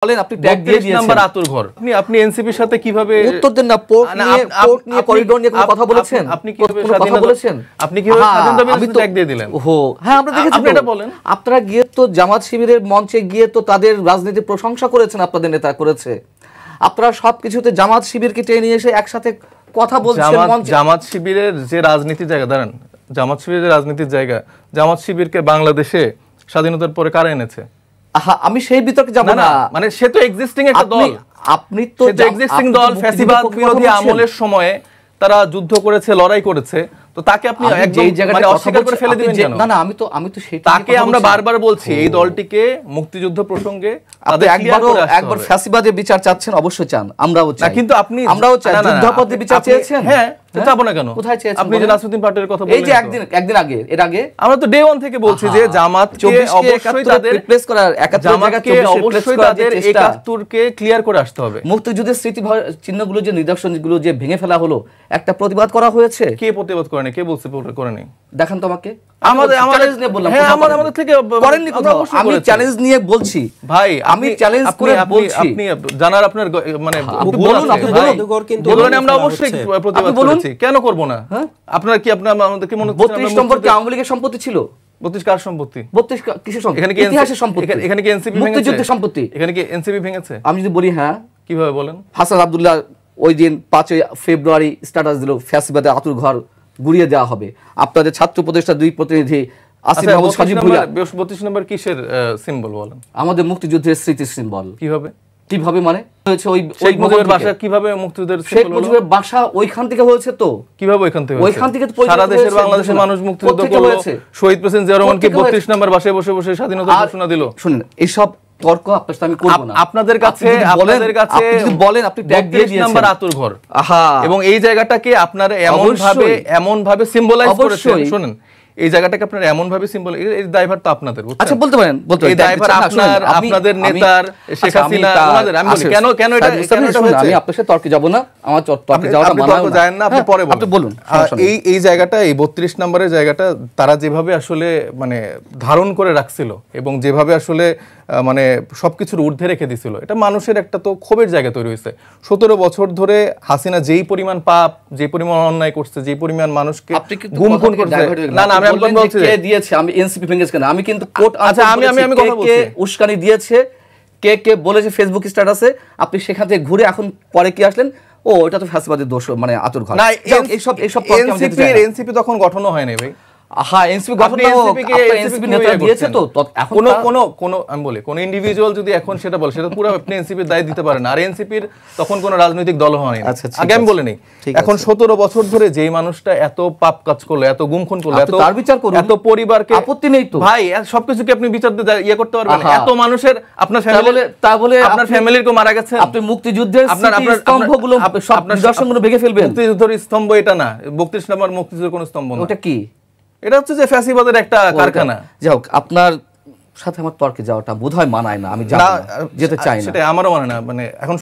বলেন আপনি ট্যাগ দিয়ে দিয়েছেন নাম্বার আতুর ঘর আপনি এনসিপির সাথে কিভাবে উত্তর দেন না পোর্ট নিয়ে করিডোর নিয়ে কোনো কথা বলেছেন আপনি কিভাবে কথা বলেছেন আপনি কিভাবে স্বাধীনতা ট্যাগ দিয়ে দিলেন ওহো হ্যাঁ আমরা দেখেছি আপনি এটা বলেন আপনারা গিয়ে তো জামাত শিবিরের মঞ্চে গিয়ে তো তাদের রাজনীতির প্রশংসা করেছেন আপনাদের নেতা করেছে আপনারা সবকিছুতে জামাত শিবিরকে টেনে নিয়ে এসে একসাথে কথা বলছেন মঞ্চে জামাত শিবিরের যে রাজনীতির জায়গা দাঁড়ান জামাত শিবিরের যে রাজনীতির জায়গা জামাত শিবিরকে বাংলাদেশে স্বাধীনতার পরে কারা এনেছে আমি সেই বিতর্কে যাব না মানে সে তো এক্সিস্টিং একটা দল আপনি তো এক্সিস্টিং দল ফ্যাসিবাদ বিরোধী আমলের সময়ে তারা যুদ্ধ করেছে লড়াই করেছে তো তাকে আপনি এই জায়গাটা অস্বীকার করে ফেলে দিবেন কেন না না আমি তো সেটা তাকে আমরা বারবার বলছি এই দলটিকে মুক্তিযুদ্ধ প্রসঙ্গে আপনি একবার ফ্যাসিবাদের বিচার চাচ্ছেন অবশ্যই চান আমরাও চাই না কিন্তু আমরাও চাই যুদ্ধাপরাধের বিচার চেয়েছেন হ্যাঁ চাবো না কেন কোথায় চেয়েছেন আপনি যে নাসরুদ্দিন পাটোয়ারির কথা বললেন এই যে একদিন আগে এর আগে আমরা তো ডে 1 থেকে বলছি যে জামাতকে অবশ্যই তাদের রিপ্লেস করার 71 জামাতকে অবশ্যই তাদের 71 কে ক্লিয়ার করে আসতে হবে মুক্তিযুদ্ধের স্মৃতি চিহ্নগুলো যে নিদর্শনগুলো যে ভেঙে ফেলা হলো একটা প্রতিবাদ করা হয়েছে কে প্রতিবাদ করে না কে বলছে করে নাই দেখান তো আমাকে আমাদের চ্যালেঞ্জ নিয়ে বললাম হ্যাঁ আমাদের থেকে করেননি কথা আমি চ্যালেঞ্জ নিয়ে বলছি ভাই আমি চ্যালেঞ্জ করে বলছি আপনি জানার আপনার মানে বলুন আপনি বলুন কিন্তু বলুন আমরা অবশ্যই প্রতিবাদ করছি কেন করব না আপনারা কি আমাদেরকে মনে করছেন 32 নম্বর কি আওয়ামী লীগের সম্পত্তি ছিল 32 কার সম্পত্তি 32 কিসের সম্পত্তি এখানে কি ইতিহাসের সম্পত্তি এখানে কি এনসিপি ভেঙেছে মুক্তিযুদ্ধের সম্পত্তি এখানে কি এনসিপি ভেঙেছে আমি যদি বলি হ্যাঁ কিভাবে বলেন হাসান আব্দুল্লাহ ওই দিন 5 ফেব্রুয়ারি স্ট্যাটাস দিল ফ্যাসিবাদের আতুর ঘর গুড়িয়ে দেওয়া হবে আপনাদের ছাত্র উপদেষ্টা দুই প্রতিনিধি আসিফ মাহমুদ সাজিব ভুইয়া 32 নম্বর কিসের সিম্বল বলেন আমাদের মুক্তিযুদ্ধের স্মৃতি সিম্বল কিভাবে মানে হয়েছে ওই মুজিবের বাসা কিভাবে মুক্তিযুদ্ধের শেখ মুজিবের বাসা ওইখান থেকে হয়েছে তো কিভাবে ওইখান থেকে সারা দেশের বাংলাদেশের মানুষ মুক্তিযুদ্ধ করলো শহীদ প্রেসিডেন্ট জিয়া রহমান কি 32 নম্বর বাসায় বসে বসে স্বাধীনতা ঘোষণা দিল শুনুন এইসব তর্ক আপনার সাথে আমি করব না আপনাদের কাছে আপনি যদি বলেন আপনি ট্যাগ দিয়ে দিয়েছেন নাম্বার আতুর ঘর এবং এই জায়গাটাকে আপনারা এমন ভাবে সিম্বলাইজ করেছেন শুনুন এই জায়গাটাকে আপনারা এমন ভাবে সিম্বল এই দায়ভার তো আপনাদের আচ্ছা বলতে পারেন এই দায়ভার আপনাদের নেতার শেখ হাসিনা ওনাদের আমি বলি কেন এটা হয়েছে আমি আপনার সাথে তর্কে যাব না আমার তর্কে যাওয়াটা মানা আপনি যাবেন না আপনি পরে বলুন এই জায়গাটা এই 32 নম্বরের জায়গাটা তারা যেভাবে আসলে মানে ধারণ করে রাখছিল এবং যেভাবে আসলে মানে সবকিছুর ঊর্ধ্বে রেখে দিছিল এটা মানুষের একটা তো ক্ষোভের জায়গা তৈরি হয়েছে 17 বছর ধরে হাসিনা যেই পরিমাণ পাপ যে পরিমাণ অন্যায় করছে যে পরিমাণ মানুষকে গুম খুন করছে না না আমি বলছি কে দিয়েছে আমি এনসিপি ভেঙেছে কেন আমি কিন্তু কোট আচ্ছা আমি কথা বলছি কে উস্কানি দিয়েছে কে বলেছে ফেসবুক স্ট্যাটাসে আপনি সেখান থেকে ঘুরে এখন পরে কি আসলেন ও এটা তো ফ্যাসিবাদের দোষ মানে আতুর ঘর না এইসব এনসিপি তখন গঠনও হয় নাই ভাই এনসিপি গঠন এনসিপি নেতা দিয়েছে তো এখন কোন আমি বলি কোন ইন্ডিভিজুয়াল যদি এখন সেটা বলে সেটা পুরো আপনি এনসিপির দায় দিতে পারেন আর এনসিপির তখন কোন রাজনৈতিক দল হয়নি আগে আমি বলিনি এখন 17 বছর ধরে যেই মানুষটা এত পাপ কাজ করলো এত গুম খুন করলো এত তার বিচার করুন এত পরিবারকে আপত্তি নেই তো ভাই সবকিছু কি আপনি বিচার দিতে করতে পারবেন এত মানুষের আপনার ফ্যামিলি আপনার ফ্যামিলির কেউ মারা গেছে আপনি মুক্তিযুদ্ধের স্তম্ভগুলো সব নিদর্শনগুলো ভেঙে ফেলবেন মুক্তিযুদ্ধের স্তম্ভ এটা না 32 নম্বর মুক্তিযুদ্ধের কোন স্তম্ভ না ওটা কি এটা হচ্ছে যে ফ্যাসিবাদের একটা কারখানা যাও আপনার সাথে আমার তর্কে যাওয়াটা বোধহয় মানায় না আমি যেতে চাই না সেটা আমারও মানে না মানে এখন